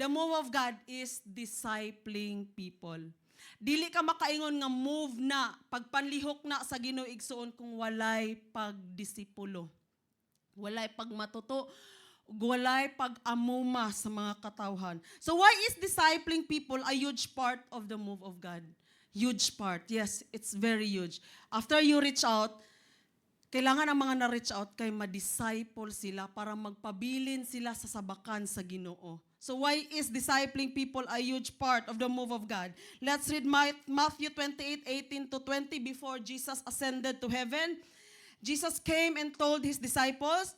The move of God is discipling people. Dili ka makaingon nga move na, pagpanlihok na sa Ginoo igsoon kung walay pagdisipulo. Walay pagmatuto, walay pag-amuma sa mga katawhan. So why is discipling people a huge part of the move of God? Huge part. Yes, it's very huge. After you reach out, kailangan ang mga na-reach out kay ma-disciple sila para magpabilin sila sa sabakan sa Ginoo. So why is discipling people a huge part of the move of God? Let's read Matthew 28:18-20 before Jesus ascended to heaven. Jesus came and told his disciples,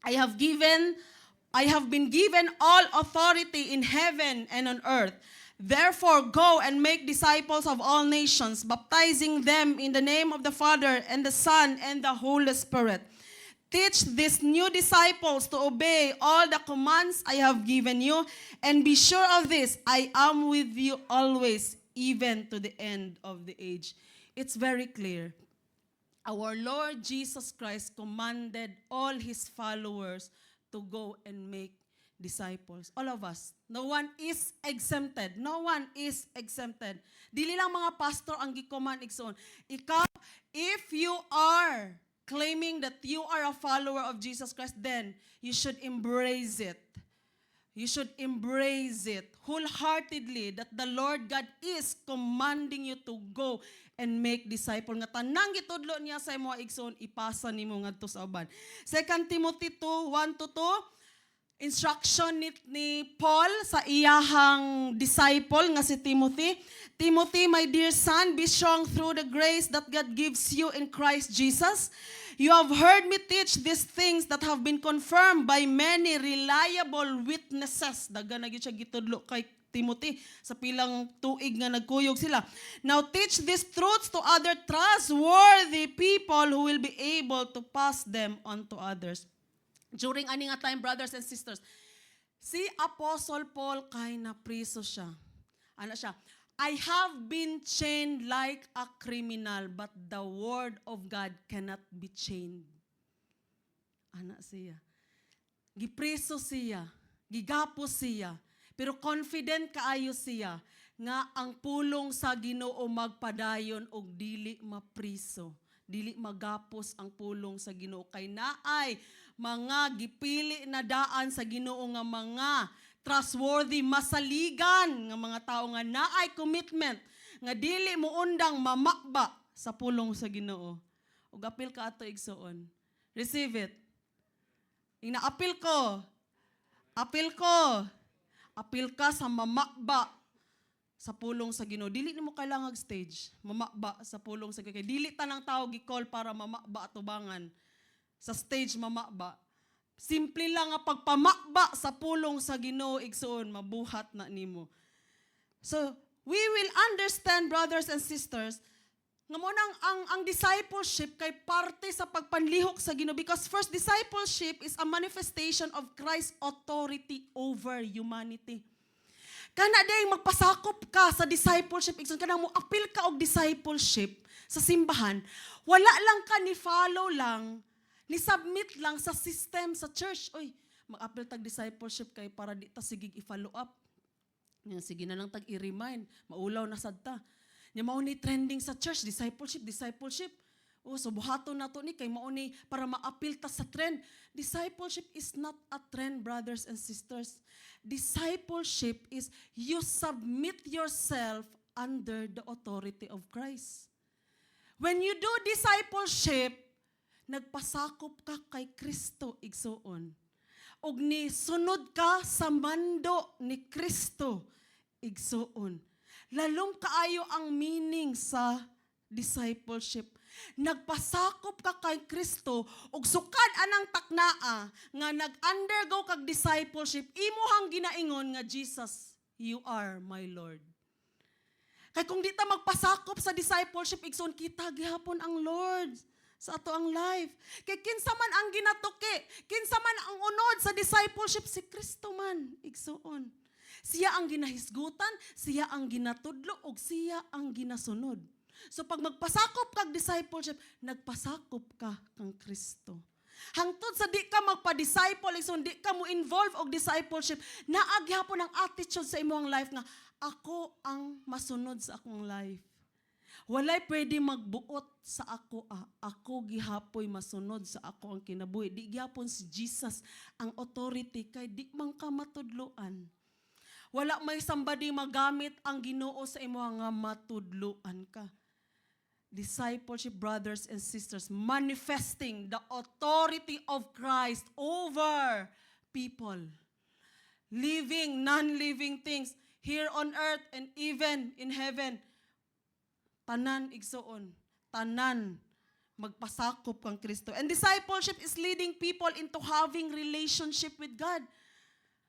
I have been given all authority in heaven and on earth. Therefore, go and make disciples of all nations, baptizing them in the name of the Father and the Son and the Holy Spirit. Teach these new disciples to obey all the commands I have given you, and be sure of this, I am with you always, even to the end of the age. It's very clear. Our Lord Jesus Christ commanded all His followers to go and make disciples. All of us. No one is exempted. No one is exempted. Dili lang mga pastor ang gikoman igsoon. Ikaw, if you are claiming that you are a follower of Jesus Christ, then you should embrace it. You should embrace it wholeheartedly that the Lord God is commanding you to go and make disciple. Nga tanang gitudlo niya sa mga igsoon, ipasa nimo ngadto sa uban. 2 Timothy 2:1-2, instruction ni Paul sa iyahang disciple nga si Timothy. Timothy, my dear son, be strong through the grace that God gives you in Christ Jesus. You have heard me teach these things that have been confirmed by many reliable witnesses. Daga na gyud siya gitudlo kay Timothy sa pilang tuig nga nagkuyog sila. Now teach these truths to other trustworthy people who will be able to pass them on to others. During ani nga time, brothers and sisters, si Apostle Paul kay na priso siya. Ano siya? I have been chained like a criminal, but the word of God cannot be chained. Ana siya. Gipriso siya. Gigapos siya. Pero confident kaayo siya nga ang pulong sa Ginoo magpadayon og dili mapriso. Dili magapos ang pulong sa Ginoo kay naay mga gipili na daan sa Ginoo nga mga trustworthy, masaligan nga mga tao nga naay commitment nga dili mo undang mamakba sa pulong sa Ginoo. Ug apil ka ato igsoon. Receive it. Ina-apil ko. Apil ka sa mamakba sa pulong sa Ginoo. Dili nimo kailangan stage, mamakba sa pulong sa Ginoo. Dili tanang tao gi-call para mamakba atubangan. Sa stage mamakba. Simple lang nga pagpamakba sa pulong sa Ginoo igsoon, mabuhat na nimo. So, we will understand, brothers and sisters, nga mo nang ang discipleship kay parte sa pagpanlihok sa Ginoo, because first, discipleship is a manifestation of Christ's authority over humanity. Kana day magpasakop ka sa discipleship, igsoon kanang mo apil ka og discipleship sa simbahan, wala lang ka ni follow lang, ni submit lang sa system sa church. Oy, mag-apil tag discipleship kay para di ta sigig i-follow up. Yan, sige na lang tag i-remind, maulaw na sad ta. Nya mao ni trending sa church, discipleship. Oh, so buhaton nato ni kay mao ni para ma-apil ta sa trend. Discipleship is not a trend, brothers and sisters. Discipleship is you submit yourself under the authority of Christ. When you do discipleship, nagpasakop ka kay Kristo igsoon. Og ni sunod ka sa mando ni Kristo igsoon. Lalong kaayo ang meaning sa discipleship. Nagpasakop ka kay Kristo ug sukad anang taknaa nga nag-undergo kag discipleship, imuhang ginaingon nga Jesus, you are my Lord. Kay kung di ta magpasakop sa discipleship igsoon, kita gihapon ang Lord sa ato ang life. Kay kinsa man ang ginatuki, kinsa man ang unod sa discipleship, si Kristo man igsoon. Siya ang ginahisgutan, siya ang ginatudlo, ug siya ang ginasunod. So pag magpasakop kag discipleship, nagpasakop ka kang Kristo. Hangtod sa di ka magpa-disciple, igsoon, di ka mo involve og discipleship, naagyapon ang attitude sa imong life nga, ako ang masunod sa akong life. Walay pwede magbuot sa ako, ako gihapoy masunod sa ako ang kinabuhi. Di gihapon si Jesus ang authority, kay di man ka matudloan. Wala may somebody magamit ang Ginoo sa imo nga matudloan ka. Discipleship, brothers and sisters, manifesting the authority of Christ over people. Living, non-living things here on earth and even in heaven. Tanan igsoon, tanan magpasakop kang Kristo. And discipleship is leading people into having relationship with God.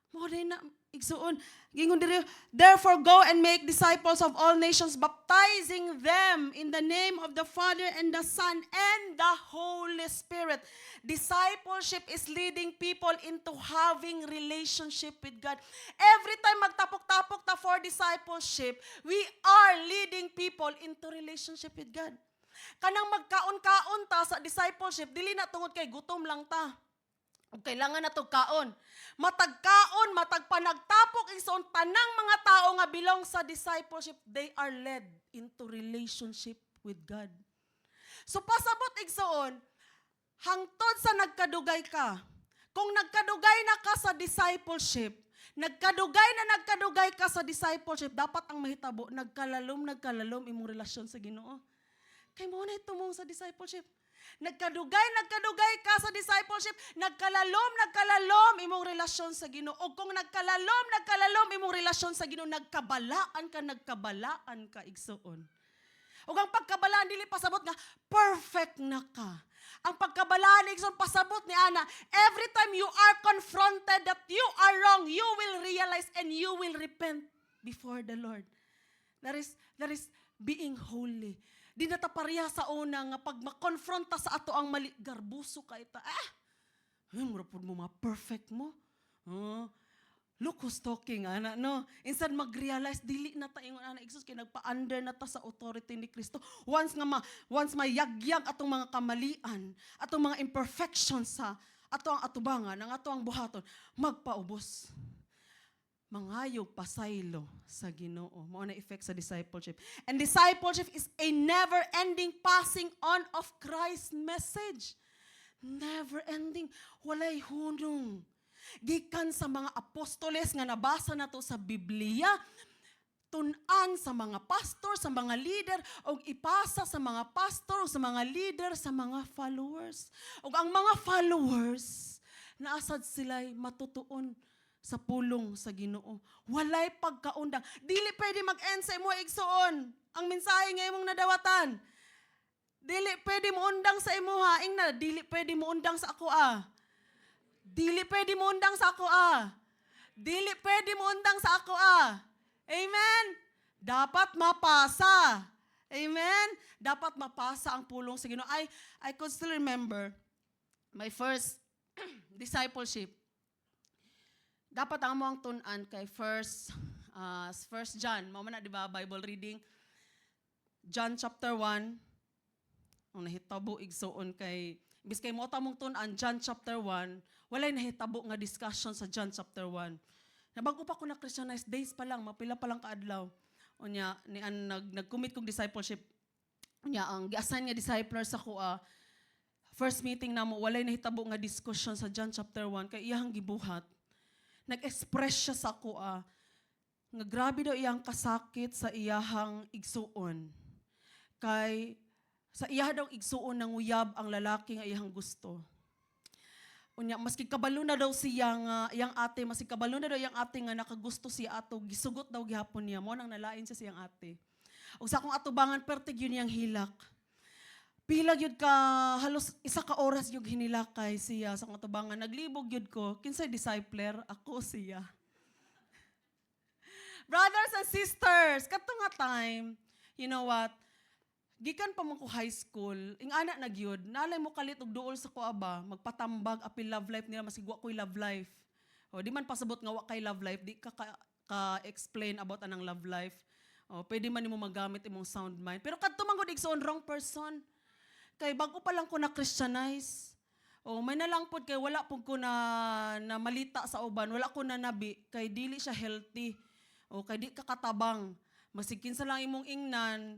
Mo na igsoon, gingon diri, therefore go and make disciples of all nations, baptizing them in the name of the Father and the Son and the Holy Spirit. Discipleship is leading people into having relationship with God. Every time magtapok-tapok ta for discipleship, we are leading people into relationship with God. Kanang magkaon-kaon ta sa discipleship, dili na tungod kay gutom lang ta. O kailangan na to kaon. Matagkaon, matagpanagtapok igsoon tanang mga tao nga belong sa discipleship, they are led into relationship with God. So pasabot igsoon, hangtod sa nagkadugay ka. Kung nagkadugay na ka sa discipleship, nagkadugay ka sa discipleship, dapat ang mahitabo, nagkalalom imong relasyon sa Ginoo. Kay mo na itumong sa discipleship. Nagkadugay ka sa discipleship, nagkalalom imong relasyon sa Ginoo. O kung nagkalalom imong relasyon sa Ginoo, nagkabalaan ka igsoon. O ang pagkabalaan dili pasabot nga perfect na ka. Ang pagkabalaan igsoon pasabot ni Ana, every time you are confronted that you are wrong, you will realize and you will repent before the Lord. That is being holy. Di na ta pareha sa una nga pag makonfronta sa ato ang mali, garbuso ka ita. Murapod mo perfect mo. Look who's talking, ana, no? Instead mag-realize, dili na ta ingon, ana, Igsus, kay nagpa-under na ta sa authority ni Kristo. Once may yagyag atong mga kamalian, atong mga imperfections sa ato ang atubangan, ang ato ang buhaton, magpaubos. Mangayog pasaylo sa Ginoo. Mao na effect sa discipleship. And discipleship is a never-ending passing on of Christ's message. Never-ending. Walay hunong. Gikan sa mga apostoles nga nabasa na to sa Biblia, tunan sa mga pastor, sa mga leader, o ipasa sa mga pastor, o sa mga leader, sa mga followers. O ang mga followers, naasad sila'y matutuon sa pulong sa Ginoo. Walay pagkaundang. Dili pwede mag-end sa imo igsoon. Ang mensahe nga imong nadawatan. Dili pwede mo undang sa imo haing na. Dili pwede mo undang sa ako Dili pwede mo undang sa ako Dili pwede mo undang sa ako Amen? Dapat mapasa. Amen? Dapat mapasa ang pulong sa Ginoo. I could still remember my first discipleship. Dapat ang among tunan kay First John, mao man na di ba Bible reading, John chapter 1. Ang nahitabo igsoon kay biskay mo ta mong tunan John chapter 1, walay nahitabo nga discussion sa John chapter 1. Nabago pa ko na Christianized days pa lang, mapila pa lang kaadlaw. Unya ni nag-commit kog discipleship. Unya ang gi-assign nga disciples ako first meeting namo walay nahitabo nga discussion sa John chapter 1 kay iyang gibuhat. Nag-express siya sa ako nga grabe daw iyang kasakit sa iyahang igsuon. Kay sa iya daw igsuon nang uyab ang lalaki nga iyang gusto. Unya maski kabalo na daw siya nga iyang ate, maski kabalo na daw iyang ate nga nakagusto siya ato, gisugot daw gihapon niya mo nang nalain siya siyang ate. Ug sa akong atubangan pertig yun iyang hilak. Pila gyud ka halos isa ka oras gyud hinilakay siya sa akong atubangan. Naglibog gyud ko kinsay discipler ako siya. Brothers and sisters, kato nga time, you know what? Gikan pa man ko high school, ing ana na gyud, nalay mo kalit og duol sa kuaba, magpatambag apil love life nila masigwa ko'y love life. O di man pasabot nga wa kay love life, di ka explain about anang love life. O pwede man nimo magamit imong sound mind. Pero kadto man gud igsoon wrong person. Kay bago pa lang ko na Christianize, O may nalangpod kay wala pud ko na malita sa uban, wala ko na nabi kay dili siya healthy. O kay di ka katabang. Masigkin sa lang imong ingnan,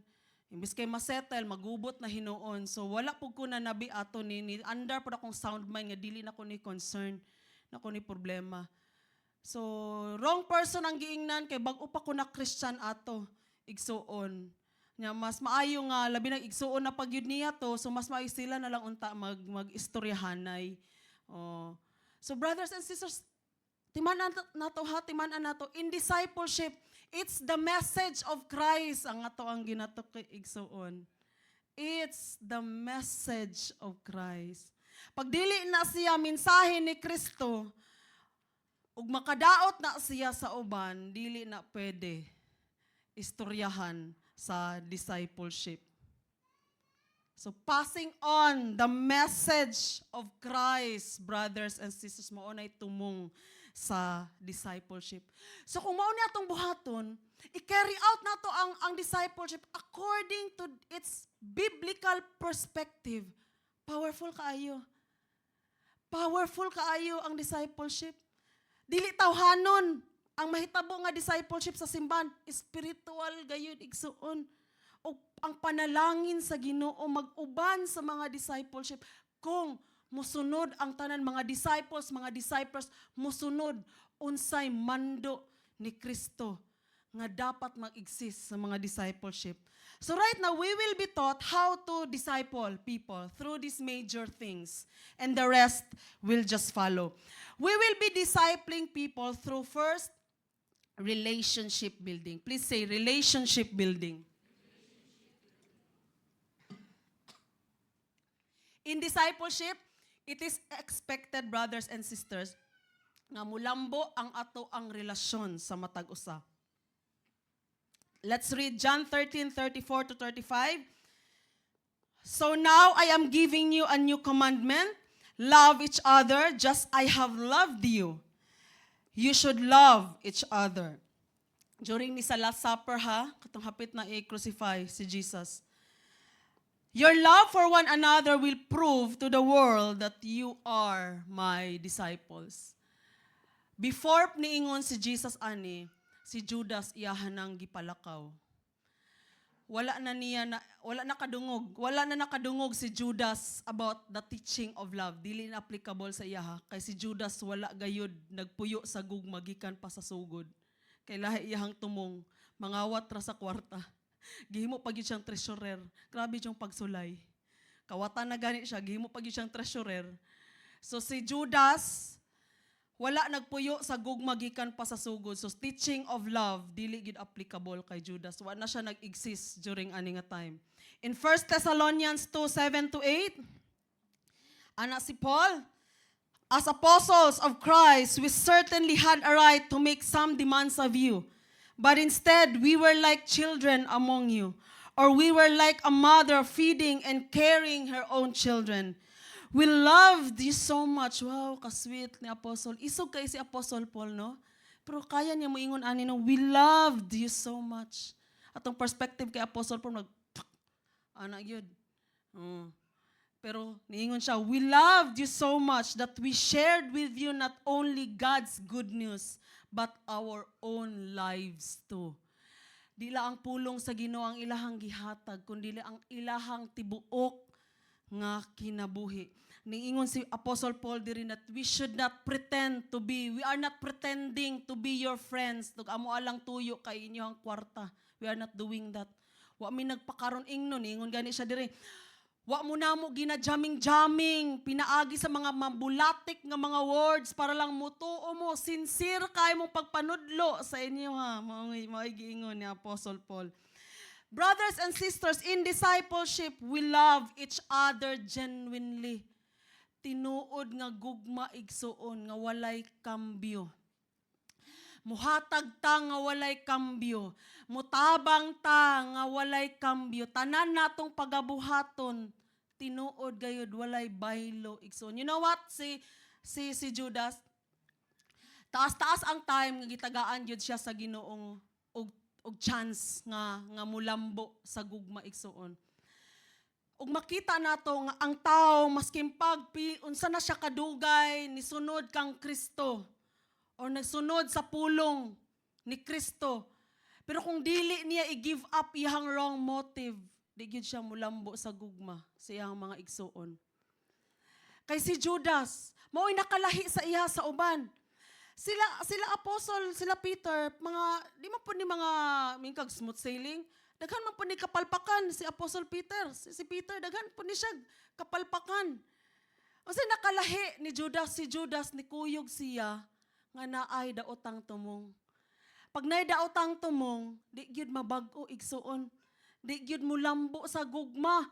imbis kay masettle, magubot na hinuon. So wala pud ko na nabi ato ni under pud akong sound mind nga dili na ko ni concern, na ko ni problema. So wrong person ang giingnan kay bag-o pa ko na Christian ato igsuon. Nya mas maayo nga labi nang igsuon na pagyud niya to, so mas maayo sila na lang unta mag-istoryahanay. Oh. So brothers and sisters, timan-an nato ha, timan-an nato in discipleship, it's the message of Christ ang ato ang ginato kay igsuon. It's the message of Christ. Pag dili na siya mensahe ni Kristo, ug makadaot na siya sa uban, dili na pwede istoryahan sa discipleship. So passing on the message of Christ, brothers and sisters, mao nay tumong sa discipleship. So kung mao ni atong buhaton, i-carry out nato ang discipleship according to its biblical perspective. Powerful kaayo. Powerful kaayo ang discipleship. Dili tawhanon ang mahitabo nga discipleship sa simbahan, spiritual gayud igsuon. O ang panalangin sa Ginoo mag-uban sa mga discipleship kung musunod ang tanan mga disciples musunod unsay mando ni Kristo nga dapat mag-exist sa mga discipleship. So right now we will be taught how to disciple people through these major things, and the rest will just follow. We will be discipling people through first relationship building. Please say relationship building. In discipleship, it is expected, brothers and sisters, nga mulambo ang ato ang relasyon sa matag usa. Let's read John 13:34-35. So now I am giving you a new commandment. Love each other just I have loved you. You should love each other. During ni sa Last Supper katong hapit na i-crucify si Jesus. Your love for one another will prove to the world that you are my disciples. Before niingon si Jesus ani, si Judas iyahan nang gipalakaw. Wala na nakadungog si Judas about the teaching of love. Dili na applicable sa iya kay si Judas wala gayud nagpuyo sa gugma gikan pa sa sugod. Kay lahi iyang tumong mangawat ra sa kwarta. Gihimo pa gyud siyang treasurer. Grabe yung pagsulay. Kawatan na gani siya, gihimo pa gyud siyang treasurer. So si Judas wala nagpuyo sa gugma gikan pa sa sugod. So teaching of love dili gid applicable kay Judas. Wala na siya nag-exist during ani nga time. In 1 Thessalonians 2:7-8, ana si Paul, as apostles of Christ, we certainly had a right to make some demands of you. But instead, we were like children among you, or we were like a mother feeding and caring her own children. We loved you so much. Wow, ka-sweet ni Apostle. Isog kay si Apostle Paul, no? Pero kaya niya moingon ani no, we loved you so much. Atong perspective kay Apostle Paul, ana gyud. Pero niingon siya, we loved you so much that we shared with you not only God's good news, but our own lives too. Dila ang pulong sa Ginoo ang ilahang gihatag, kundi ang ilahang tibuok nga kinabuhi. Niingon si Apostle Paul diri that we should not pretend to be, we are not pretending to be your friends. Tug amo alang tuyo kay inyong kwarta. We are not doing that. Wa mi nagpakaron ingnon, ingon gani siya diri. Wa mo na mo gina-jamming-jamming, pinaagi sa mga mabulatik nga mga words para lang mutuo mo, sincere kay mong pagpanudlo sa inyo giingon ni Apostle Paul. Brothers and sisters, in discipleship, we love each other genuinely. Tinuod nga gugma igsuon nga walay kambyo. Muhatag ta nga walay kambyo. Mutabang ta nga walay kambyo. Tanan natong pagabuhaton, tinuod gayud walay baylo igsoon. You know what? Si Judas, taas-taas ang time nga gitagaan jud siya sa Ginoong og chance nga mulambo sa gugma igsoon. ug makita nato nga ang tao maskin unsa na siya kadugay nisunod kang Kristo o nagsunod sa pulong ni Kristo. Pero kung dili niya i-give up iyang wrong motive, di gyud siya mulambo sa gugma sa iyang mga igsuon. Kay si Judas, mao'y nakalahi sa iya sa uban. Sila apostle, sila Peter, mga di man po ni mga mingkag smooth sailing. Daghan man po ni kapalpakan si Apostle Peter. Si Peter, daghan po ni siya kapalpakan. Kasi nakalahi ni Judas, si Judas ni kuyog siya nga naay daotang tumong. Pag naay daotang tumong, di gyud mabag-o igsuon. Di gyud mo lambo sa gugma.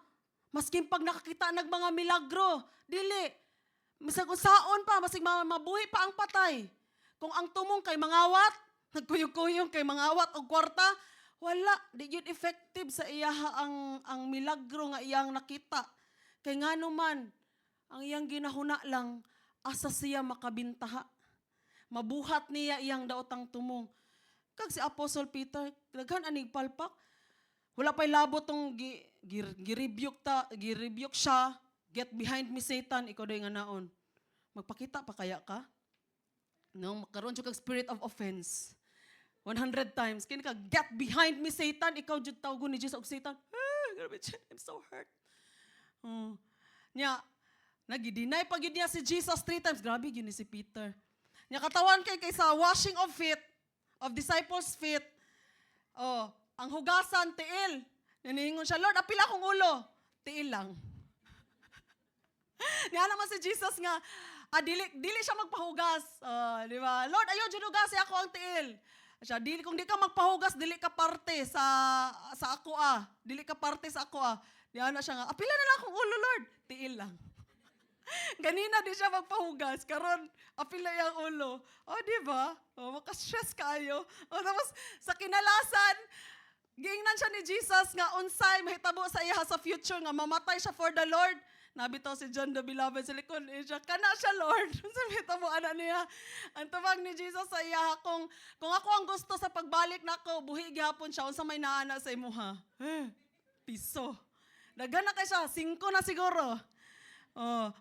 Maskin pag nakakita nag mga milagro, dili. Masag usaon pa, masig mabuhi pa ang patay. Kung ang tumong kay mangawat, nagkuyog-kuyog kay mangawat og kwarta, wala, di yun effective sa iya ang milagro nga iyang nakita. Kay nga naman, ang iyang ginahuna lang, asa siya makabintaha. Mabuhat niya iyang daotang tumong. Kag si Apostle Peter, daghan aning palpak. Wala pa'y labot tong girebuke siya, get behind me Satan, ikaw daw nga naon. Magpakita pa kaya ka? No, makaroon siya kag spirit of offense. 100 times. Kini ka, get behind me, Satan. Ikaw, jud tawgo ni Jesus og Satan. Grabe, I'm so hurt. Nya, nag-deny pag yun niya si Jesus 3 times. Grabe, yun ni si Peter. Nya, katawan kay sa washing of feet, of disciples' feet. Ang hugasan, tiil. Naningon siya, Lord, apila akong ulo. Tiil lang. Niya naman si Jesus nga, dili siya magpahugas. Di ba? Lord, ayaw, junugasi ako ang tiil. Siya, kung di ka magpahugas, dili ka parte sa ako Dili ka parte sa ako Diyan na siya nga, apila na lang akong ulo, Lord. Tiil lang. Ganina di siya magpahugas. Karon apila yung ulo. Di ba? Makastress kayo. Tapos, sa kinalasan, giingnan siya ni Jesus nga unsay mahitabo sa iya sa future nga mamatay siya for the Lord. Nabitaw si John the Beloved sa likod siya, kana siya Lord. Sabi mo ana niya. Ang tawag ni Jesus sa iya, kung ako ang gusto sa pagbalik nako, buhi gihapon siya unsa may naana sa imuha. Piso. Daghan na kay siya, 5 na siguro.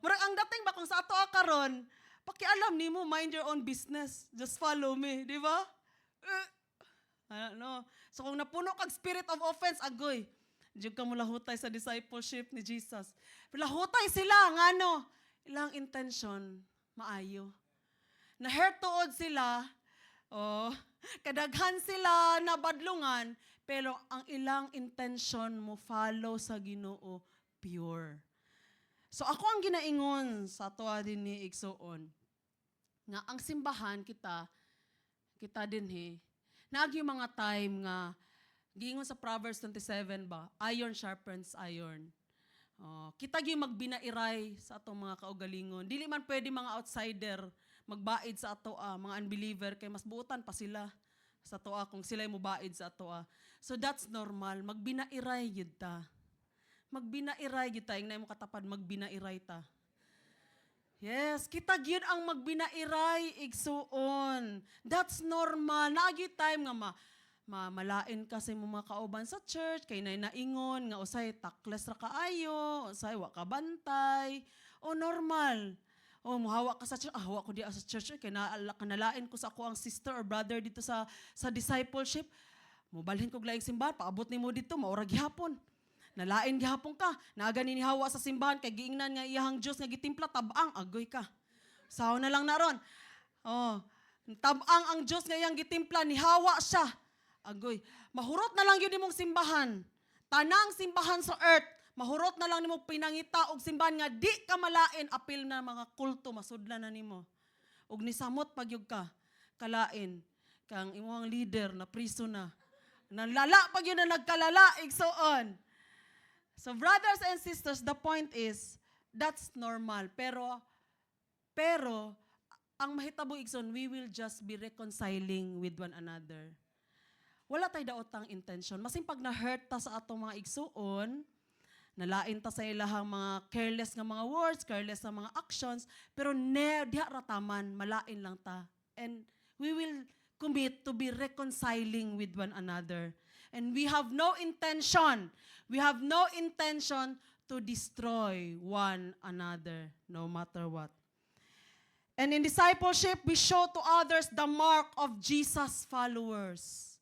Murag ang dating ba kung sa ato karon, pakialam nimo, mind your own business. Just follow me, di ba? So kung napuno kag spirit of offense, agoy. Diyo ka mula hutay sa discipleship ni Jesus. Pero hutay sila, ilang intention, maayo. Na-hurt tuod sila, kadaghan sila na badlungan, pero ang ilang intention mo follow sa Ginoo, pure. So ako ang ginaingon sa tuwa din ni Igsoon, nga ang simbahan kita din naagi mga time nga, giingon sa Proverbs 27 ba, iron sharpens iron. Kita gyud magbinairay sa atong mga kaugalingon. Dili man pwede mga outsider magbaid sa ato mga unbeliever kay mas buotan pa sila sa ato kung sila mo baid sa ato So that's normal. Magbinairay gyud ta. Magbinairay gyud ta, ingna mo katapad magbinairay ta. Yes, kita gyud ang magbinairay igsuon. That's normal. Naagi time nga malain ka sa mga kauban sa church, kay naingon, nga usay takles ra kaayo, usay wa ka bantay, normal. Muhawa ka sa church, hawa ko di sa church, kay kanalain ko sa ako ang sister or brother dito sa discipleship. Mubalhin ko laing simbahan, paabot nimo dito, maura gihapon. Nalain gihapon ka, nagani ni hawa sa simbahan, kay giingnan nga iyahang Dios nga gitimpla, tabang, agoy ka. Saw na lang naron. Tabang ang Dios nga iyang gitimpla, ni hawa siya. Agoy, mahurot na lang yun nimong simbahan. Tanang simbahan sa earth, mahurot na lang nimong pinangita og simbahan nga di ka malain, apil na mga kulto, masudla na nimo. Og nisamot pagyug ka, kalain, kang imong leader na priso na. Nalala pag yun na nagkalala, igsoon. So brothers and sisters, the point is, that's normal. Pero, ang mahitabo igsoon, we will just be reconciling with one another. Wala tayo daotang intention. Masing pag na-hurt ta sa atong mga igsuon, nalain ta sa ilahang mga careless nga mga words, careless nga mga actions, pero diha rataman, malain lang ta. And we will commit to be reconciling with one another. And we have no intention to destroy one another, no matter what. And in discipleship, we show to others the mark of Jesus' followers.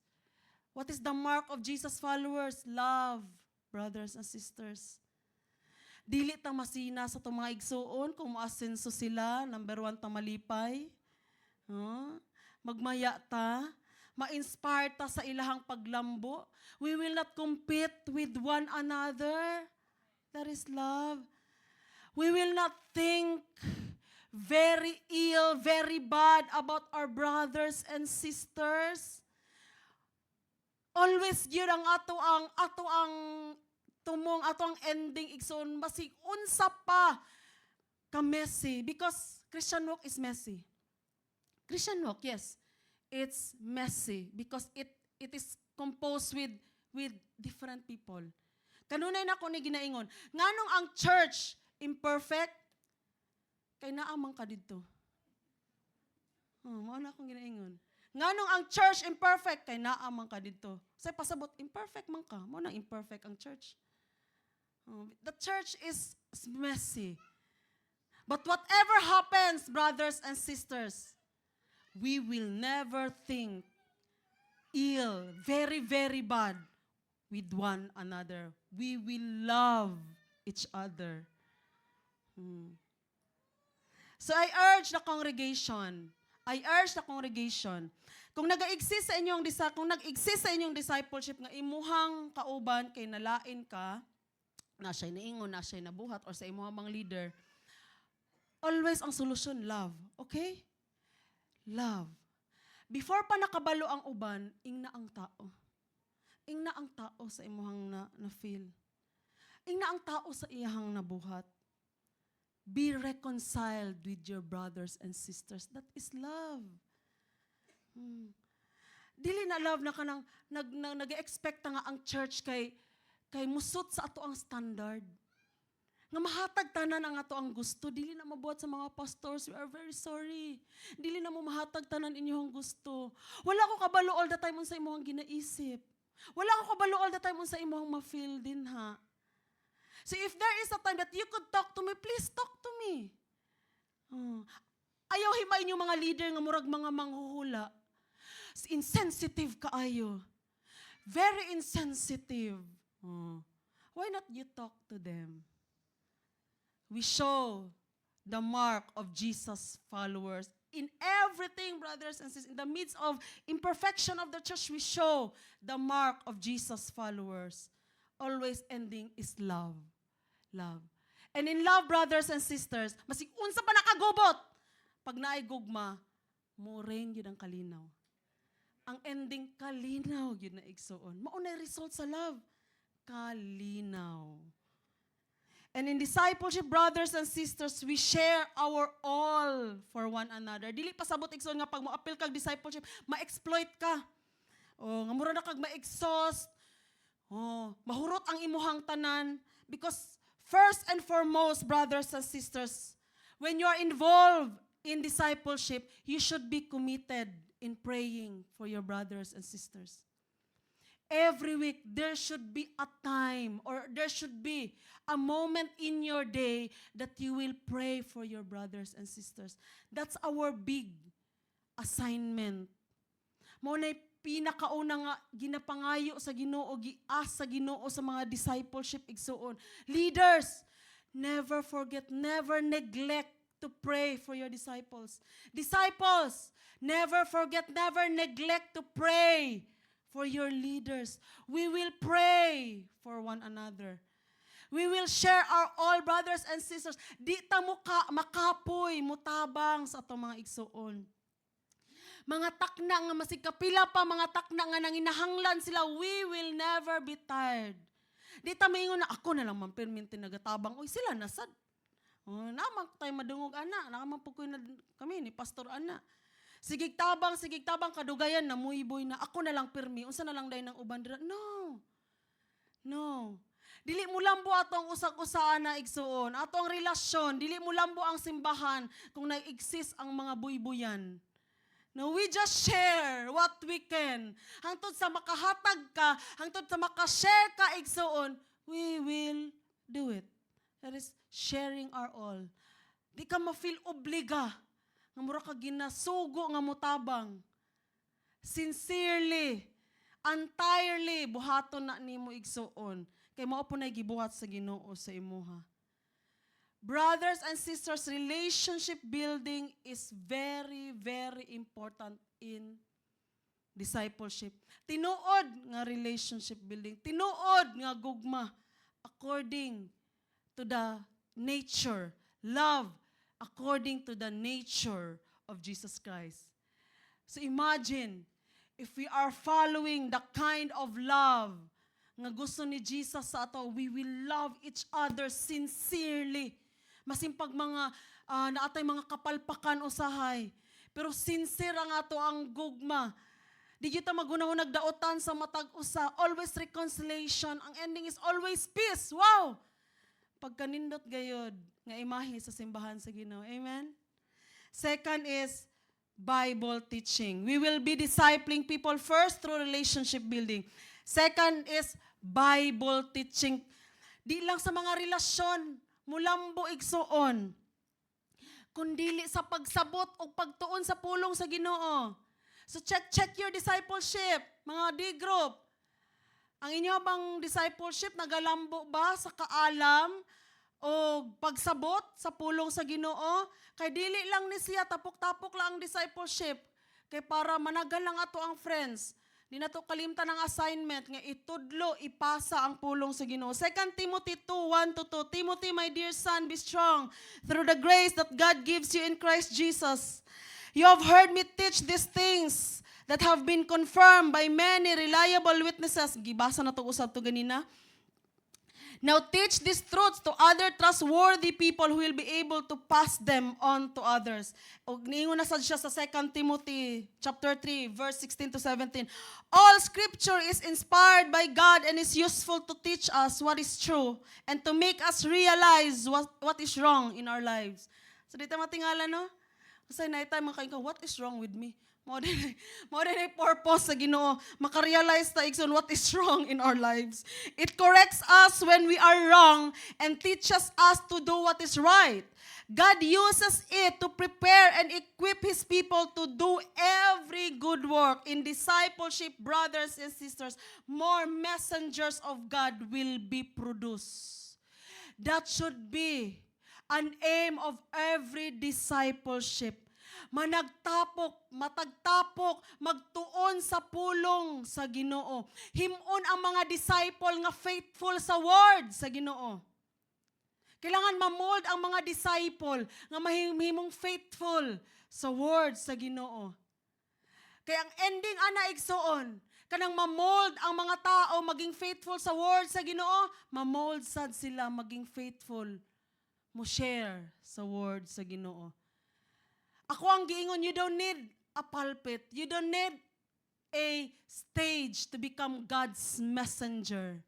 What is the mark of Jesus' followers? Love, brothers and sisters. Dili ta masina sa itong mga igsuon kung maasenso sila, number 1 ta malipay. Magmaya ta, ma-inspire ta sa ilahang paglambo. We will not compete with one another. That is love. We will not think very ill, very bad about our brothers and sisters. Always yun ang ato ang tumong, ato ang ending igsoon, basig unsa pa ka messy. Because Christian walk is messy. Christian walk, yes, it's messy because it is composed with different people. Kanunay na ko ni ginaingon, nganong ang church imperfect, kay naamang ka dito. Mao na akong ginaingon. Nganong ang church imperfect, kay naamang ka dito. Say pasabot, imperfect man ka. Mao na imperfect ang church. The church is messy. But whatever happens, brothers and sisters, we will never think ill, very, very bad with one another. We will love each other. So I urge the congregation, kung nag-exist sa inyong discipleship nga imuhang kauban kay nalain ka, na siya'y naingon, na siya'y nabuhat, or sa imuhang mga leader, always ang solusyon, love. Okay? Love. Before pa nakabalo ang uban, ingna ang tao. Ingna ang tao sa imuhang na-feel. Ingna ang tao sa iyahang nabuhat. Be reconciled with your brothers and sisters. That is love. Dili na love na ka nang nag-expect nga ang church kay musot sa ato ang standard. Nga mahatag tanan ang ato ang gusto. Dili na mabuhat sa mga pastors. We are very sorry. Dili na mo mahatag tanan inyong gusto. Wala ko kabalo all the time sa imong ginaisip. Wala ko kabalo all the time sa imong ma-feel din ha. So if there is a time that you could talk to me, please talk to me. Ayaw himayin yung mga leader nga murag mga manghuhula. Insensitive kaayo. Very insensitive. Why not you talk to them? We show the mark of Jesus' followers in everything, brothers and sisters. In the midst of imperfection of the church, we show the mark of Jesus' followers. Always ending is love. Love. And in love, brothers and sisters, masig unsa pa nakagubot, pag naay gugma, mo rain yun ang kalinaw. Ang ending, kalinaw yun na igsoon. Maunay result sa love. Kalinaw. And in discipleship, brothers and sisters, we share our all for one another. Dili pasabot igsoon nga pag mo-appeal kag discipleship, ma-exploit ka. Nga mura na kag ma-exhaust. Mahurot ang imuhang tanan. Because first and foremost, brothers and sisters, when you are involved in discipleship, you should be committed in praying for your brothers and sisters. Every week, there should be a time or there should be a moment in your day that you will pray for your brothers and sisters. That's our big assignment. Maunay pinakauna nga ginapangayo sa Ginoo, gias sa Ginoo sa mga discipleship igsuon. Leaders, never forget, never neglect to pray for your disciples. Disciples, never forget, never neglect to pray for your leaders. We will pray for one another. We will share our all, brothers and sisters. Di ta makapoy, mutabang sa atong mga igsuon. Mga takna nga masig kapila pa, mga takna nga nanginahanglan sila, we will never be tired. Di ta maingon na ako na lang man perminti nagatabang. Oy, sila nasad. Naman tayo madungog ana, naman pukoy na kami ni Pastor Ana. Sigig tabang, kadugayan na muiboy na ako na lang pirmi. Unsa na lang day ng uban dira? No. Dili mo lambo atong usak-usaan na igsuon. Atong relasyon, dili mo lambo ang simbahan kung nag-exist ang mga buy-buyan. No, we just share what we can. Hangtod sa makahatag ka, hangtod sa makashare ka igsuon, we will do it. That is sharing our all. Di ka ma-feel obliga. Nga mura ka ginasugo nga mutabang. Sincerely, entirely, buhaton na nimo igsuon. Kay mao po na gibuhat sa Ginoo sa imuha. Brothers and sisters, relationship building is very, very important in discipleship. Tinuod nga relationship building. Tinuod nga gugma according to the nature, love according to the nature of Jesus Christ. So imagine, if we are following the kind of love nga gusto ni Jesus sa ato, we will love each other sincerely. Masimpag mga naatay mga kapalpakan usahay. Pero sincere nga to ang gugma. Di kita magunahon nagdaotan sa matag usa. Always reconciliation. Ang ending is always peace. Wow! Pagkanindot gayod nga imahe sa simbahan sa Ginoo. Amen? Second is Bible teaching. We will be discipling people first through relationship building. Second is Bible teaching. Di lang sa mga relasyon, mulambo igsuon. Kundili sa pagsabot o pagtuon sa pulong sa Ginoo. So check your discipleship, mga D-group. Ang inyo bang discipleship nagalambo ba sa kaalam o pagsabot sa pulong sa Ginoo? Kay dili lang ni siya tapok-tapok lang ang discipleship. Kay para managal lang ato ang friends. Di na to kalimtan ng assignment nga itudlo, ipasa ang pulong sa Ginoo. 2 Timothy 2:1-2. Timothy, my dear son, be strong through the grace that God gives you in Christ Jesus. You have heard me teach these things that have been confirmed by many reliable witnesses. Gibasa na to usab to ganina. Now teach these truths to other trustworthy people who will be able to pass them on to others. Og niingon na sad siya sa 2 Timothy chapter 3 verse 16-17. All scripture is inspired by God and is useful to teach us what is true and to make us realize what is wrong in our lives. So dito matingala no? Kasi naitay mga kain what is wrong with me? Mo din ay purpose sa Ginoo. Makarealize ta igsoon what is wrong in our lives. It corrects us when we are wrong and teaches us to do what is right. God uses it to prepare and equip His people to do every good work. In discipleship, brothers and sisters, more messengers of God will be produced. That should be an aim of every discipleship. Matagtapok, magtuon sa pulong sa Ginoo. Himon ang mga disciple nga faithful sa word sa Ginoo. Kailangan ma-mold ang mga disciple nga mahimong faithful sa word sa Ginoo. Kaya ang ending ana igsoon, kanang ma-mold ang mga tao maging faithful sa word sa Ginoo, ma-mold sad sila maging faithful mo share sa word sa Ginoo. Ako ang giingon, you don't need a pulpit. You don't need a stage to become God's messenger.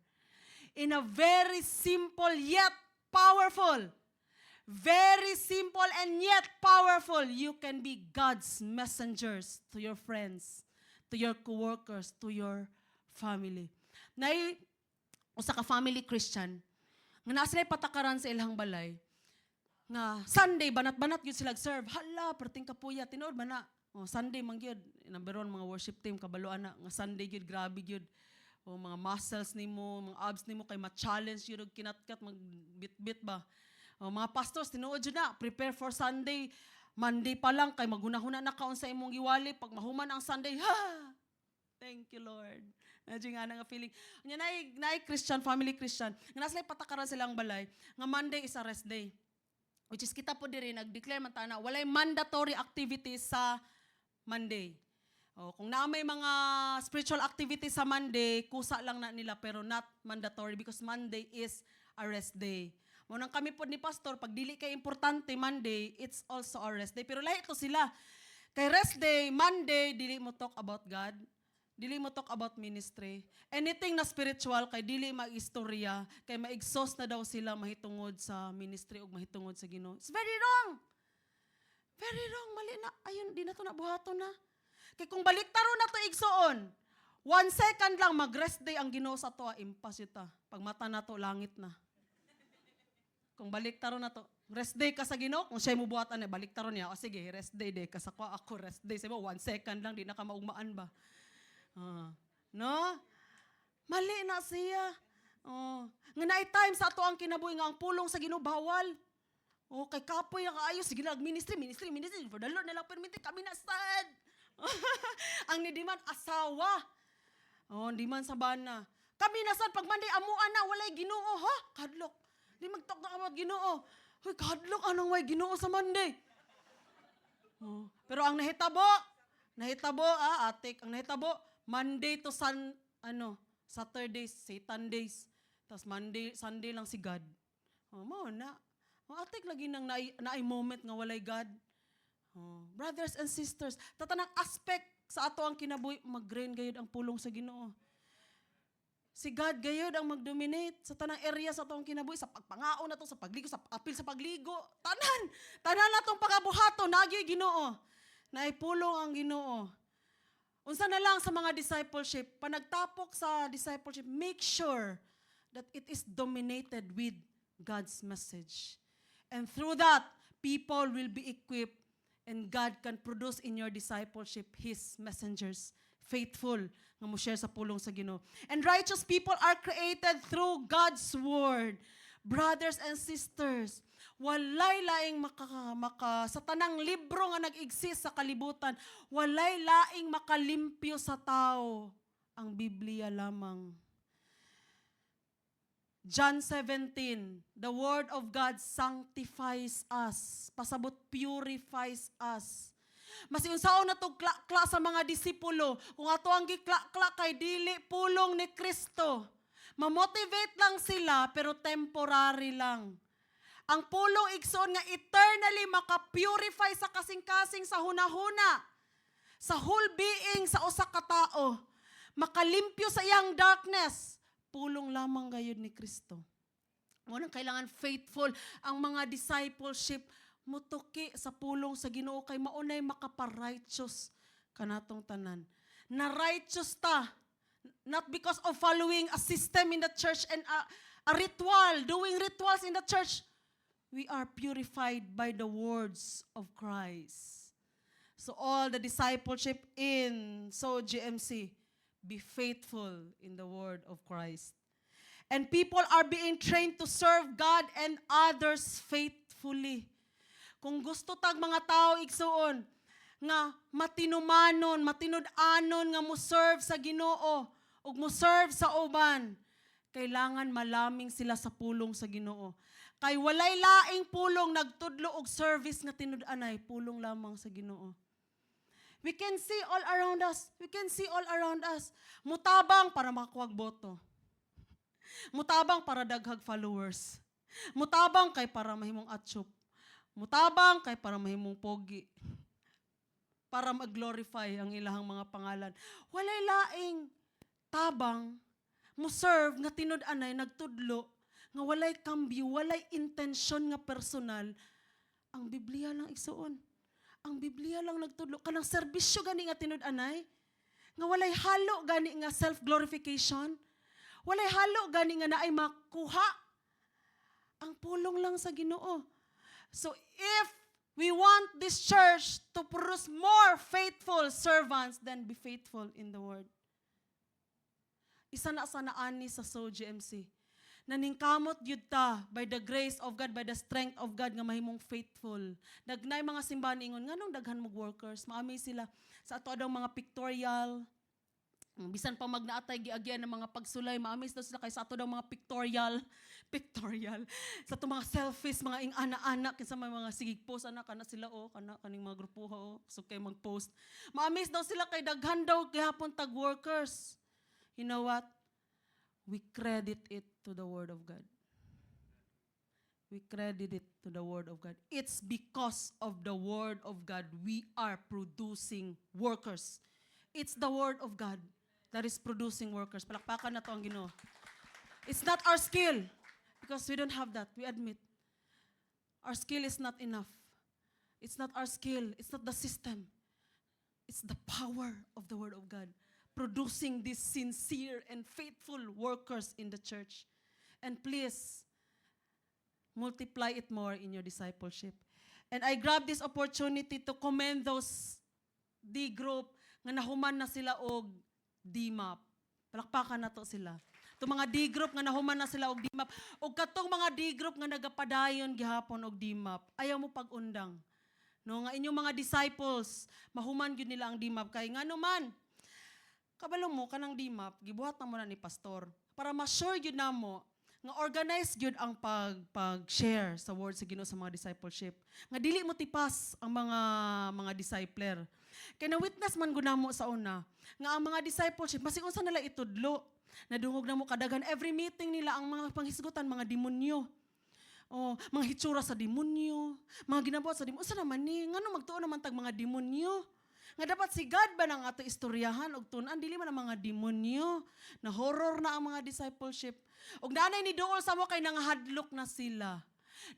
In a very simple yet powerful, very simple and yet powerful, you can be God's messengers to your friends, to your coworkers, to your family. Nay, usa ka family Christian, nga naa sila patakaran sa ilang balay, nga Sunday banat-banat gyud sila serve. Hala, perting kapuya tinuod man na. Sunday man gyud. Number 1 mga worship team kabaluan na nga Sunday gyud grabe gyud. Mga muscles nimo, mga abs nimo kay ma-challenge gyud og kinatkat magbit-bit ba. Mga pastors tinuod gyud na, prepare for Sunday. Monday pa lang kay maghunahuna na kaon sa imong giwali pag mahuman ang Sunday. Ha! Thank you, Lord. Medyo nga nga feeling. Nya nay Christian, family Christian. Nga nasa patakaran silang balay nga Monday is a rest day. Which is kita po diri nag-declare man ta na walay mandatory activities sa Monday. Kung na may mga spiritual activities sa Monday, kusa lang na nila pero not mandatory because Monday is a rest day. Munang kami po ni pastor pag dili kay importante Monday, it's also a rest day. Pero lahi to sila. Kay rest day, Monday dili mo talk about God. Dili mo talk about ministry. Anything na spiritual, kay dili mag-istorya, kay ma-exhaust na daw sila mahitungod sa ministry o mahitungod sa Ginoo. It's very wrong. Very wrong. Mali na. Ayun, di na to nabuhaton na. Kay kung baliktaro na to igsoon, 1 second lang, mag-rest day ang Ginoo sa to, impas ita. Pag mata na to, langit na. Kung baliktaron na to, rest day ka sa Ginoo, kung siya mo buhatan baliktaron niya, o sige, rest day ka sa ako rest day. Sabi mo, 1 second lang, di na ka maugmaan ba? No? Mali na siya. Nga night time sa ato ang kinabuhi nga ang pulong sa Ginoo bawal. Kay kapoy na kaayo, sige lang, ministry, for the Lord na lang permit, kami na sad. Ang nidiman, asawa. Di man sabana. Kami na sad, pag Monday, amuan na, walay Ginoo, ha? Kadlok. Di mag-talk na about Ginoo. Hoy, kadlok, anong way Ginoo sa Monday? Pero ang nahitabo, atik, ang nahitabo, Monday to Saturdays, Satan days. Tapos Sunday lang si God. Mao na. Atik lagi nang naay moment nga walay God. Brothers and sisters, tatanang aspect sa ato ang kinabuhi, mag-grain gayud ang pulong sa Ginoo. Si God gayud ang mag-dominate sa tanang area sa atong kinabuhi, sa pagpangao na to, sa pagligo, sa apil sa pagligo. Tanan na tong pagabuhato, nagyoy Ginoo. Naipulong ang Ginoo. Unsa na lang sa mga discipleship, panagtapok sa discipleship, make sure that it is dominated with God's message. And through that, people will be equipped and God can produce in your discipleship His messengers, faithful, nga mo share sa pulong sa Ginoo. And righteous people are created through God's word. Brothers and sisters, walay laing sa tanang libro nga nag-exist sa kalibutan, walay laing makalimpyo sa tao, ang Biblia lamang. John 17, the word of God sanctifies us, pasabot purifies us. Masiunsaon na to klak sa mga disipulo. Kung ato ang giklak kay dili pulong ni Kristo. Mamotivate lang sila pero temporary lang. Ang pulong igsoon nga eternally maka-purify sa kasing-kasing sa hunahuna. Sa whole being sa usa ka tao. Makalimpyo sa iyang darkness. Pulong lamang gayud ni Kristo. Ngunang kailangan faithful ang mga discipleship mutuki sa pulong sa Ginoo kay maunay makapa-righteous kanatong tanan. Na righteous ta, not because of following a system in the church and a ritual, doing rituals in the church. We are purified by the words of Christ. So all the discipleship in GMC, be faithful in the word of Christ. And people are being trained to serve God and others faithfully. Kung gusto tag mga tao igsuon nga matinumanon, matinud-anon nga mo serve sa Ginoo ug mo serve sa uban, kailangan malaming sila sa pulong sa Ginoo. Kay walay laing pulong nagtudlo og service nga tinud-anay, pulong lamang sa Ginoo. We can see all around us. Mutabang para makakuwag boto. Mutabang para daghag followers. Mutabang kay para mahimong atsyop. Mutabang kay para mahimong pogi. Para mag-glorify ang ilahang mga pangalan. Walay laing tabang, mo serve nga tinud-anay, nagtudlo, nga walay kambyo, walay intensyon nga personal. Ang Biblia lang igsuon. Ang Biblia lang nagtudlo. Kanang serbisyo gani nga tinud-anay. Nga walay halo gani nga self-glorification. Walay halo gani nga naay makuha. Ang pulong lang sa Ginoo. So if we want this church to produce more faithful servants, then be faithful in the word. Isa na sa naani sa GMC. Naningkamot yun ta by the grace of God, by the strength of God nga mahimong faithful. Dagnay mga simbahan ingon, nganong daghan mo workers, maami sila sa ato adang mga pictorial, bisan pa magnaatay giagyan ng mga pagsulay, maamis daw sila kay sa ato daw mga pictorial, sa ato mga selfies, mga ing-ana-anak, sa mga sigig post, anak, kana sila, kaning mga grupuha, so kay mag-post. Maamis daw sila kay daghan daw gihapon tag workers. You know what? We credit it to the Word of God. We credit it to the Word of God. It's because of the Word of God we are producing workers. It's the Word of God that is producing workers. Palakpakan na to ang Ginoo. It's not our skill, because we don't have that. We admit. Our skill is not enough. It's not our skill. It's not the system. It's the power of the Word of God producing these sincere and faithful workers in the church. And please, multiply it more in your discipleship. And I grab this opportunity to commend those D group nga nahuman na sila og DMAP. Palakpakan na to sila. Itong mga D group nga nahuman na sila og DMAP. O katong mga D group nga nagapadayon gihapon og DMAP, ayaw mo pag-undang. No, nga inyong mga disciples, mahuman gyud nila ang DMAP kay ngano man. Kabalo mo kanang DMAP, gibuhat na mo na ni pastor para ma-sure gyud namo nga organized gyud ang pag-share sa word sa Ginoo sa mga discipleship. Nga dili mo tipas ang mga discipler. Kaya na-witness man gud namo sa una nga ang mga discipleship basig unsa nila itudlo. Nadungog na mo kadagan every meeting nila ang mga panghisgutan mga demonyo. Oh, mga hitsura sa demonyo, mga ginabuhat sa demonyo. Unsa naman ni? Ngano magtuon naman tag mga demonyo? Nga dapat si God ba nang ato istoryahan og tun-an dili man ang mga demonyo. Na horror na ang mga discipleship. Og nanay ni Dool sa mo kay nangahadlok na sila.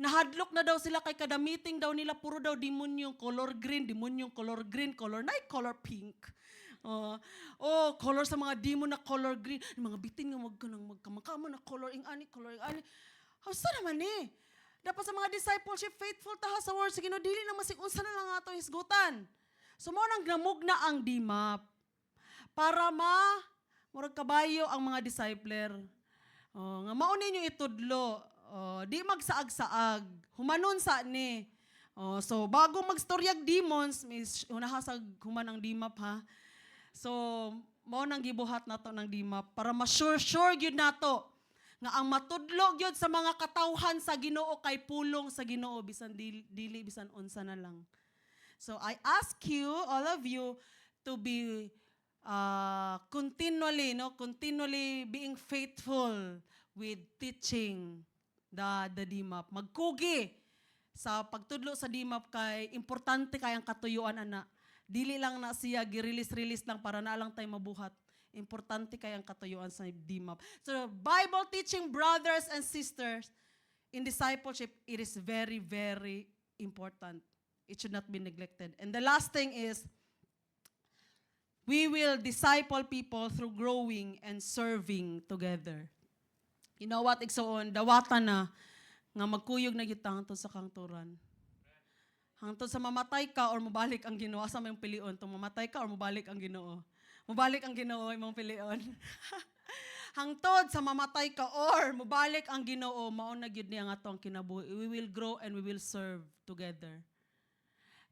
Nahadlok na daw sila kay kada meeting daw nila puro daw demonyong color green, demonyong color green, color night, color pink. Color sa mga demon na color green. Mga bitin nga magkamakama na color ing ani. Howsa naman ni? Dapat sa mga discipleship, faithful taha sa word sa Ginoo, dili na masig-unsa na lang ato hisgutan. So mo nang namugna ang DMAP para murag kabayo ang mga discipler. Nga mao ninyo itudlo. Di magsaag-saag. Humanon sa ni. So bago magstoryag demons, unahasag human ang DMAP ha. So mao nang gibuhat nato ng DMAP para ma-sure gyud nato nga ang matudlo gyud sa mga katawhan sa Ginoo kay pulong sa Ginoo bisan dili bisan unsa na lang. So I ask you, all of you, to be continually being faithful with teaching the DMAP. Magkugi sa pagtudlo sa DMAP kay importante kay ang katuyuan ana. Dili lang na siya gi-release lang para na lang tayo mabuhat. Importante kay ang katuyuan sa DMAP. So Bible teaching brothers and sisters in discipleship, it is very, very important. It should not be neglected. And the last thing is, we will disciple people through growing and serving together. You know what, igsoon, dawata na nga magkuyog na gitang to sa kangturan. Hangtod sa mamatay ka or mabalik ang Ginoo, asa may pilion tong mamatay ka or mabalik ang Ginoo. Mubalik ang Ginoo imong pilion. Hangtod sa mamatay ka or mubalik ang Ginoo, mao na gyud niya nga atong kinabuhi. We will grow and we will serve together.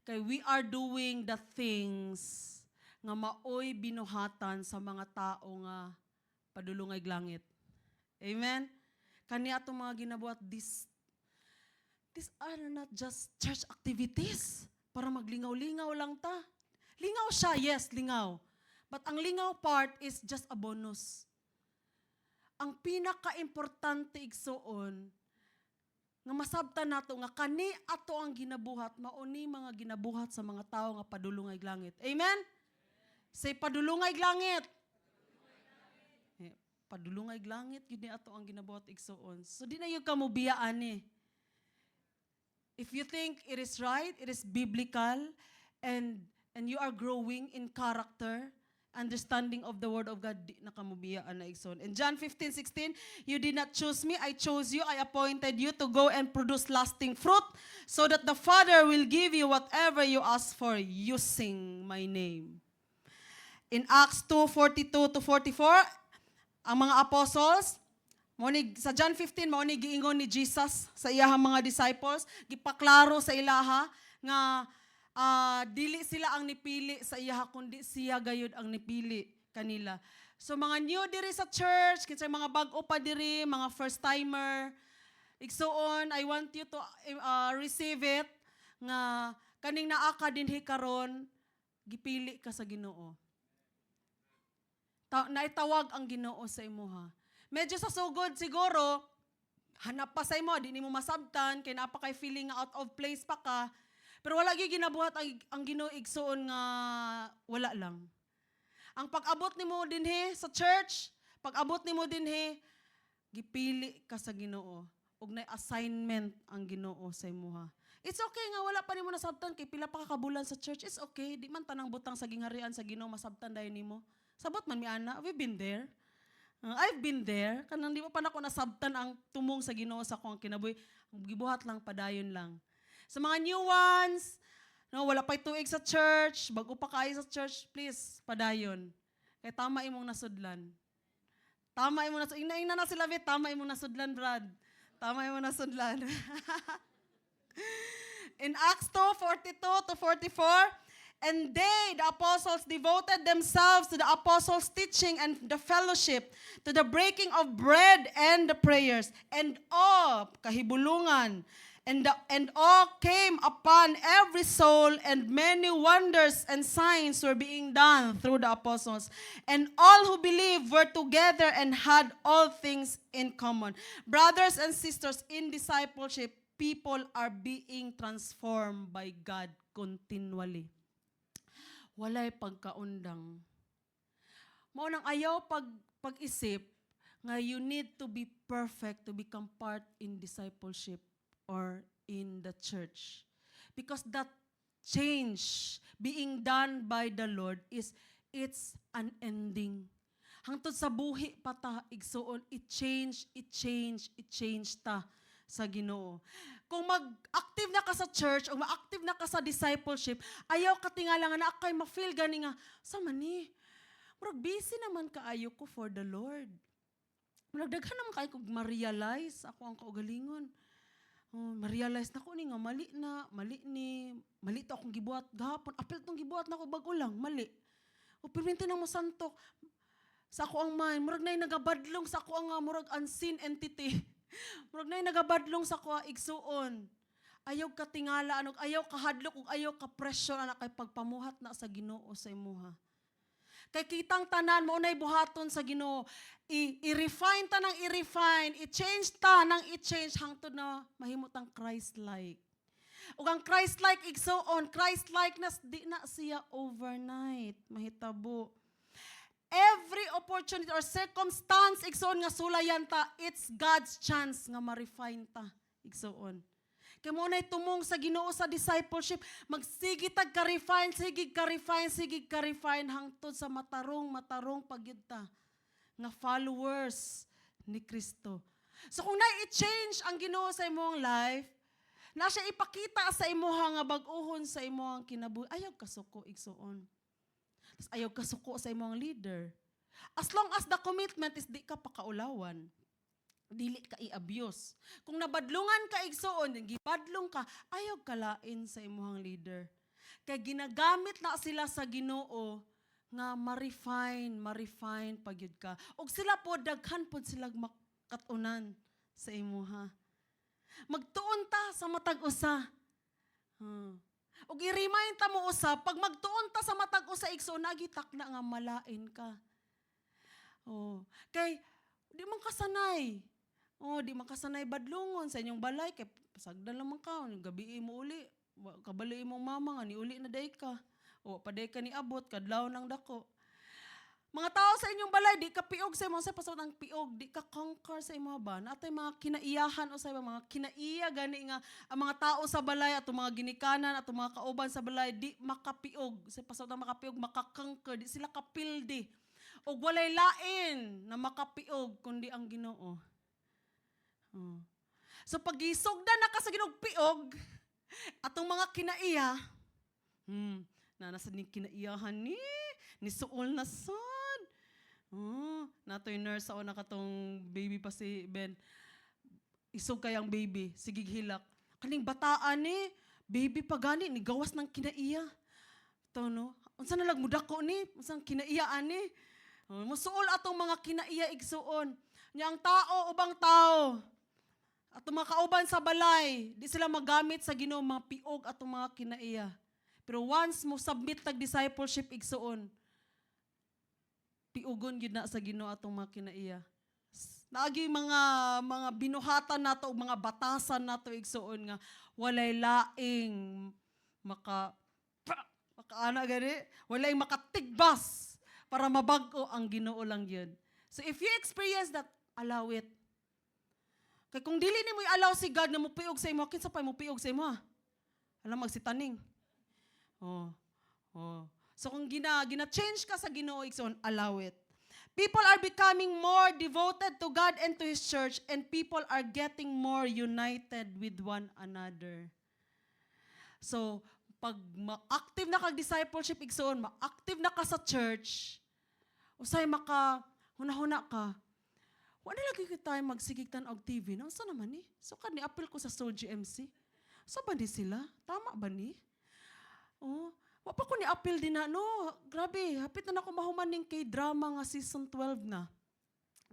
Kay we are doing the things nga maoy binuhatan sa mga tao nga padulungay langit. Amen. Kani atong mga ginabuhat these are not just church activities para maglingaw-lingaw lang ta. Lingaw siya, yes, lingaw. But ang lingaw part is just a bonus. Ang pinaka-importante igsoon, nga masabtan nato nga kani ato ang ginabuhat, mauni mga ginabuhat sa mga tao nga padulungay langit. Amen? Say padulungay langit. Padulungay langit, yun ato ang ginabuhat igsoon. So di na yung kamubiyaan eh. If you think it is right, it is biblical, and you are growing in character, understanding of the word of God, di na kamubiyaan na igsoon. In John 15:16, you did not choose me, I chose you, I appointed you to go and produce lasting fruit, so that the Father will give you whatever you ask for using my name. In Acts 2:42-44, ang mga apostles, sa John 15, mauni giingon ni Jesus sa iyahang mga disciples, gipaklaro sa ilaha nga dili sila ang nipili sa iyaha, kundi siya gayud ang nipili kanila. So mga new diri sa church, kinsay mga bag-o pa diri, mga first timer, igsoon, I want you to receive it nga kaning naa ka dinhi karon, gipili ka sa Ginoo. Naitawag ang Ginoo sa imuha. Medyo sa sugod siguro, hanap pa sa imo, di nimo masabtan, kay napa kay feeling out of place pa ka. Pero wala gyud ginabuhat ang Ginoo igsoon nga wala lang. Ang pag-abot nimo dinhi sa church, pag-abot nimo dinhi, gipili ka sa Ginoo. Ug nay assignment ang Ginoo sa imuha. It's okay nga wala pa nimo nasabtan kay pila pa ka kabulan sa church. It's okay, di man tanang butang sa gingharian sa Ginoo masabtan dayon nimo. Sabot man mi ana, we've been there. I've been there. Kanang di pa na ako nasabtan ang tumong sa Ginoo sa akong kinabuhi. Ang gibuhat lang, padayon lang. Sa mga new ones, no, wala pa'y tuig sa church, bago pa kayo sa church, please, padayon. Kaya tama imong nasudlan. Tama imong nasudlan. Ina na sila, bet, tama imong nasudlan, Brad. Tama imong nasudlan. In Acts 2:42 to 44, and they, the apostles, devoted themselves to the apostles' teaching and the fellowship, to the breaking of bread and the prayers, and all, kahibulungan, and all came upon every soul, and many wonders and signs were being done through the apostles. And all who believed were together and had all things in common. Brothers and sisters, in discipleship, people are being transformed by God continually. Walay pagkaundang. Mao nang ayaw pag-isip nga you need to be perfect to become part in discipleship or in the church. Because that change being done by the Lord it's unending. Hangtod sa buhi pa ta igsuon, it change ta sa Ginoo. Kung mag-active na ka sa church o ma-active na ka sa discipleship, ayaw ka tingala nga na akay ma-feel gani nga, sa mani, murag busy naman kaayo ko for the Lord. Murag daghan naman kayo kung ma-realize ako ang kaugalingon. Ma-realize na ko ni nga, mali to akong gibuhat gahapon, apil tong gibuhat na ko bago lang, mali. O pirminti na mo santok, sa ako ang mind, murag na'y nagabadlong sa ako ang murag unseen entity. Murag na'y nagabadlong sa kuha igsuon. Ayaw ka tingala, ayaw ka hadlok, ayaw ka pressure, anak kay pagpamuhat na sa Ginoo sa imuha. Kay kitang tanan mo unay buhaton sa Ginoo, i-refine ta nang i-refine, i-change ta nang i-change hangtod na mahimot ang Christ-like. Ug ang Christ-like igsuon, Christ-likeness di na siya overnight, mahitabo. Every opportunity or circumstance igsoon nga sulayan ta, it's God's chance nga ma-refine ta igsoon. Kay mo nay tumong sa Ginoo sa discipleship, magsigig tag ka-refine, sigig ka-refine hangtod sa matarong pagyud ta nga followers ni Kristo. So kung na-i-change ang Ginoo sa imong life, na siya ipakita sa imuha nga bag-ohon sa imong kinabuhi, ayaw kasuko igsoon. Ayaw kasuko sa imong leader. As long as the commitment is di ka pakaulawan, dili ka i-abuse. Kung nabadlungan ka igsoon, gibadlong ka, ayaw kalain sa imong leader. Kaya ginagamit na sila sa Ginoo nga ma-refine pagyud ka. Og sila po daghan pod sila makatunan sa imuha. Magtuon ta sa matag usa. Og i-remind ta mo usab, pag magtuon ta sa matag usa igsoon, nagitak na nga malain ka. Kay di man kasanay. Di man kasanay badlungon sa inyong balay kay pasagdan lamang ka, gabi mo uli, kabali imong mama nga ni uli na day ka. Paday ka ni abot kadlaw nang dako. Mga tao sa inyong balay, di ka piog sa imong, sa pasod ang piog, di ka conquer sa imong ba? Natay mga kinaiyahan o sa mga kinaiya gani nga ang mga tao sa balay at mga ginikanan at mga kauban sa balay, di makapiog. Sa pasod ang makapiog, makakonquer, di sila kapildi. O walay lain na makapiog kundi ang Ginoo. So pag isugdan na ka sa Ginoo piog, atong mga kinaiya, nasa ni kinaiyahan ni suol na sad. Natoy nurse ako na katong baby pa si Ben. Isog kayang baby, sigig hilak. Kaning bataan ni, baby pa gani, ni gawas ng kinaiya. Ito no, unsa na lagmudako ni, unsang kinaiyaan ni. Musuol atong mga kinaiya igsuon. Nya ang tao, ubang tao. Atong mga kauban sa balay, di sila magamit sa Ginoo mga piog atong mga kinaiya. Pero once mo submit tag discipleship igsuon, piugon gyud na sa Ginoo atong mga kinaiya. Naagi mga binuhatan nato og mga batasan nato igsuon nga walay laing makaana gani, walay makatigbas para mabag-o ang Ginoo lang gyud. So if you experience that, allow it. Kay kung dili nimo i-allow si God na mupiog sa imo, kinsa pa mo piog sa imo? Alam magsitaning. So kung gina-change ka sa Ginoo igsoon, allow it. People are becoming more devoted to God and to His church, and people are getting more united with one another. So, pag ma-active na kag-discipleship, igsoon, ma-active na ka sa church, usay maka, huna-huna ka, wala lagi kita magsigigtan og TV. No? Saan naman ni? So, ni-appeal ko sa Soul GMC. Saan ba ni sila? Tama ba ni? Oh, wa pa ko ni-appeal din na, no, grabe, hapit na ako mahuman ning K-drama nga season 12 na.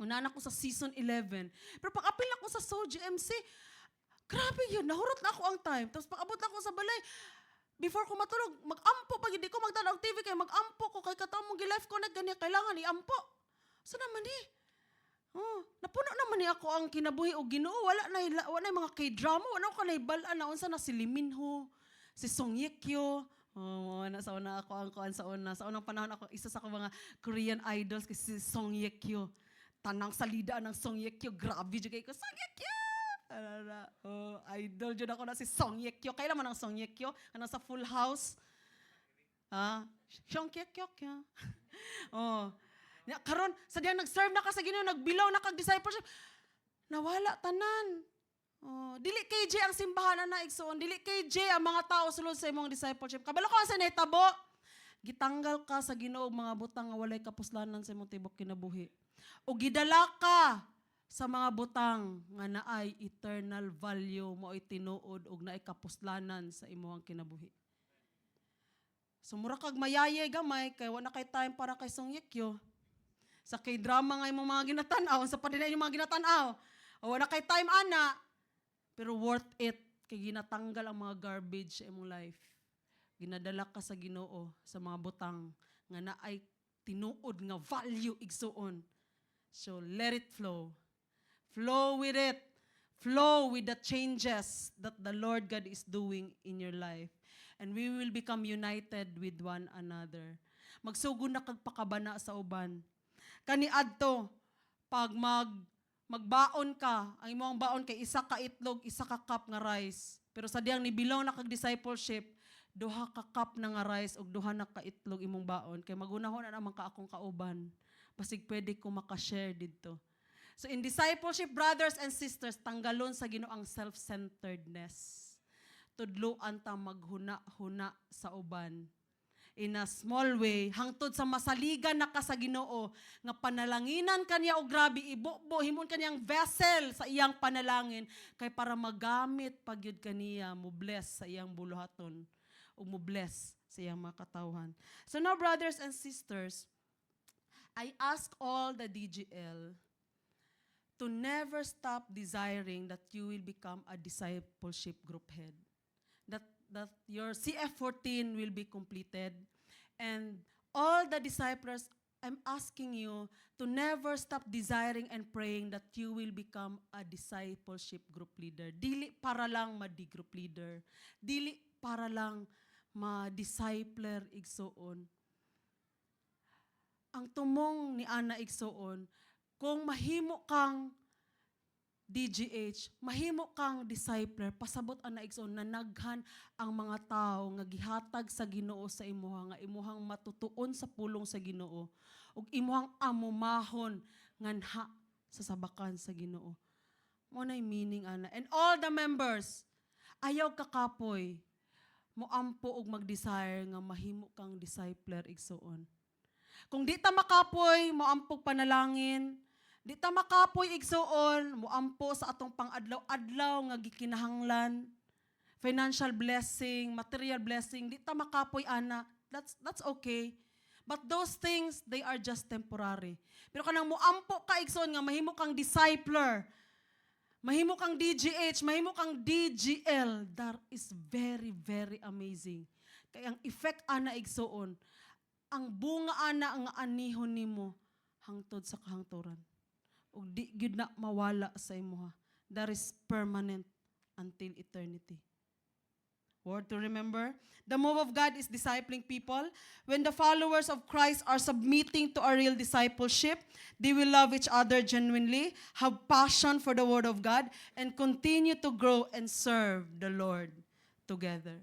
Una na ko sa season 11. Pero pag-appeal na ko sa Soul GMC, grabe yun, nahurot na ako ang time. Tapos pag-abot na ako sa balay, before ko matulog, mag-ampo, pag hindi ko magdala og TV, kaya mag-ampo ko, kay katawang mong gi-life connect, ganyan, kailangan i-ampo. Saan naman ni? Oh, napuno naman ni ako ang kinabuhi o Ginoo. Wala na mga K-drama, wala ko na ibalaan na unsa na si Lee Min-ho, si Song Ye-kyo. Oh, sa una ako ang kuan sa una. Sa unang panahon ako isa sa mga Korean idols kay si Song Ye-kyo. Tanang salida ng Song Ye-kyo, grabe jud kay ko Song Ye-kyo. Oh, idol jud ako na si Song Ye-kyo. Kailan man ang Song Ye-kyo? Kanang sa Full House. Song Ye-kyo. Oh. Karon sa diyan nag-serve na ka sa Ginoo, nagbilaw na kag discipleship. Nawala tanan. Oh, dili KJ ang simbahan na igsoon, dili KJ ang mga tao sulod sa imong discipleship. Kabalo ko sa nahitabo, gitanggal ka sa Ginoo mga butang nga walay kapuslanan sa imong tibok kinabuhi. O gidala ka sa mga butang nga naay eternal value mo ay tinuod ug naay kapuslanan sa imong kinabuhi. So mura kag mayayay gamay kay wala kay time para kay Song Ye-kyo. Sa K-drama nga imong mga ginatan-aw, sa padinay imong mga ginatan-aw. O wala kay time ana, pero worth it kay ginatanggal ang mga garbage sa imong life. Ginadala ka sa Ginoo sa mga butang nga naay tinuod nga value igsuon. So let it flow. Flow with it. Flow with the changes that the Lord God is doing in your life. And we will become united with one another. Magsugod na kagpakabana sa uban. Kani adto pag magbaon ka, ang imong baon kay isa ka itlog, isa ka cup nga rice. Pero sa diyang nibilaw na kag discipleship, duha ka cup na nga rice ug duha na ka itlog imong baon kay magunahon na naman ka akong kauban. Basig pwede ko maka-share didto. So in discipleship, brothers and sisters, tanggalon sa Ginoo ang self-centeredness. Tudloan ta maghuna-huna sa uban. In a small way, hangtod sa masaligan na ka sa Ginoo, nga panalanginan kaniya o grabe, ibubo, himon kaniyang vessel sa iyang panalangin, kay para magamit pagyud kaniya, mo bless sa iyang buluhaton, o mo bless sa iyang mga katawhan. So now, brothers and sisters, I ask all the DGL to never stop desiring that you will become a discipleship group head. That your CF14 will be completed. And all the disciples, I'm asking you to never stop desiring and praying that you will become a discipleship group leader. Dili para lang ma-group leader. Dili para lang ma-discipler igsoon. Ang tumong ni Ana igsoon, kung mahimo kang DGH, mahimo kang discipler, pasabot ang naigsoon na naghan ang mga tao nga gihatag sa Ginoo sa imuha, nga imuhang matutuon sa pulong sa Ginoo, ug imuhang amumahon nganha sa sabakan sa Ginoo. Mo nay meaning ana. And all the members, ayaw kakapoy, moampo og mag-desire nga mahimo kang discipler igsoon. Kung di ta makapoy, moampog panalangin, di ta makapoy igsoon, moampo sa atong pang-adlaw-adlaw nga gikinahanglan, financial blessing, material blessing, di ta makapoy ana, that's okay. But those things, they are just temporary. Pero kanang moampo ka igsoon nga mahimo kang discipler, mahimo kang DGH, mahimo kang DGL, that is very, very amazing. Kaya ang effect ana igsoon, ang bunga ana ang anihon nimo hangtod sa kahangturan. Ug di gyud na mawala sa imuha. That is permanent until eternity. Word to remember, the move of God is discipling people. When the followers of Christ are submitting to a real discipleship, they will love each other genuinely, have passion for the Word of God, and continue to grow and serve the Lord together.